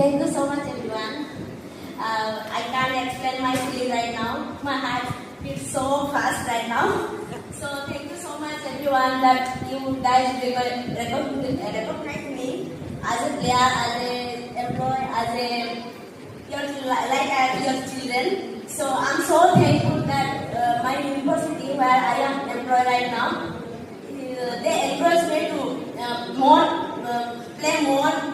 Thank you so much, everyone. I can't explain my feeling right now. My heart beats so fast right now. So thank you so much, everyone, that you guys recognize me as a player, as an employee, as a your children. So I'm so thankful that my university where I am employed right now, they encourage me to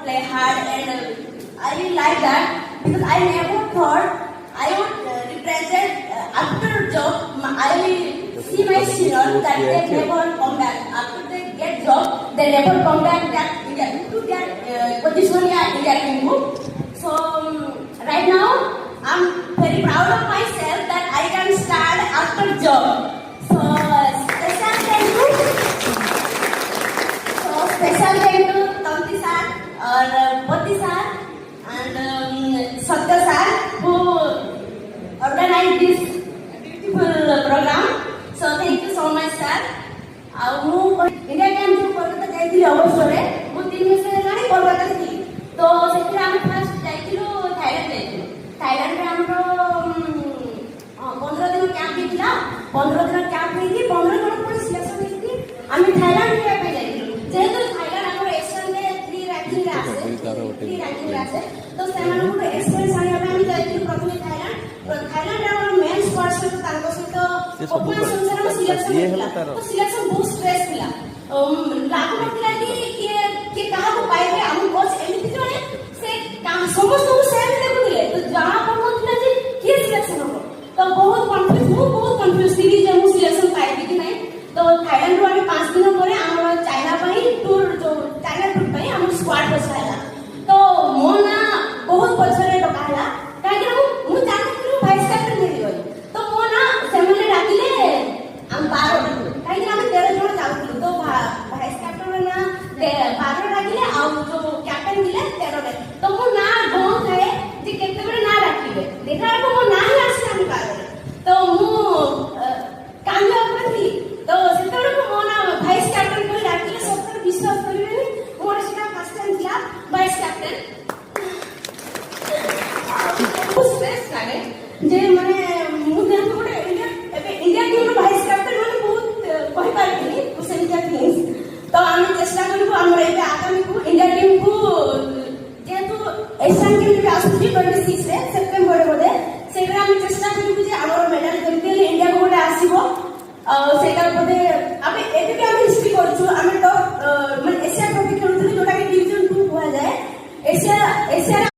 play hard, and I really like that because I never thought I would represent after job. I see my seniors that they never come back after they get job. They never come back to their position in their team. So right now I'm very proud of myself that I can start after job. So special thank you. So special thank you Tanti sir or Poti sir and Satya sir who organized this beautiful program. So thank you so much sir. India के हम जो कोलकाता जाइए अवश्य वो 3 मास हेलानी कोलकाता थी तो सेठी हम first Xylo Thailand रे हमरो 15 दिन कैंप दिला 15 दिन कैंप नहीं 15 दिन पर सिलेक्शन नहीं हम थाईलैंड रे पे जाइलो जेहेतु थाईलैंड हमरो एशियन में 3 रैंकिंग रे आसे तो सेमान को एक्सपीरियंस आने हम जाइलो प्रथम थाईलैंड रे हमरो मेंस पर्सन तांको सहित ओपन संसार में सिलेक्शन तो सिलेक्शन बहुत स्ट्रेस थिला लागु नथिला कि कहा को पाइबे हम कोच एमिति जने से समस्त को सेम देखुले तो जहां पर नथिला जे के सिलेक्शन हो तो बहुत कंफ्यूज थी जे मु सिलेक्शन पाइबे कि नहीं तो थाईलैंड रो 5 दिन ପରେ हम चाइना पई टूर जो चाइना टूर पई हम स्क्वाड बसाइला तो मो ना बहुत पछरे डकाला काहे कि मु जानथि भाइस कैप्टन नहीं गई तो मो ना सेमले डाकिले हम 12 काहे कि हम 13 जण जाउथि तो भाइस कैप्टन ना 12 डाकिले आ जो कैप्टन दिले 13 तो मो ना गन थाए जे केते बरे ना डाकिले देखा को मो ना ही आसी हम 12 तो मु कांजा करथि तो सेतरे को मो ना भाइस कैप्टन को डाकिले सब विश्वास करिवेनी मोर सेटा फर्स्ट टाइम दिला भाइस कैप्टन स्ट्रेस लागे जे माने मु देन गोटे इंडिया टीम रो भाइस कैप्टन माने बहुत कहि पारथिनी कुसेनिया थिंग्स तो हम चेष्टा करबो हमर एबे आगामी को इंडिया टीम को जेतु एशियन गेम रे आसुची 26 रे सेप्टेम्बर रे बोले सेकरा हम चेष्टा करबो जे हमर मेडल करके इंडिया को गोटे आसीबो सेटा बोले अबे एबे भी हम हिस्ट्री करछु हम तो माने एशिया ट्रॉफी खेलुथि जोटा के डिवीजन 2 हुआ जाए एशिया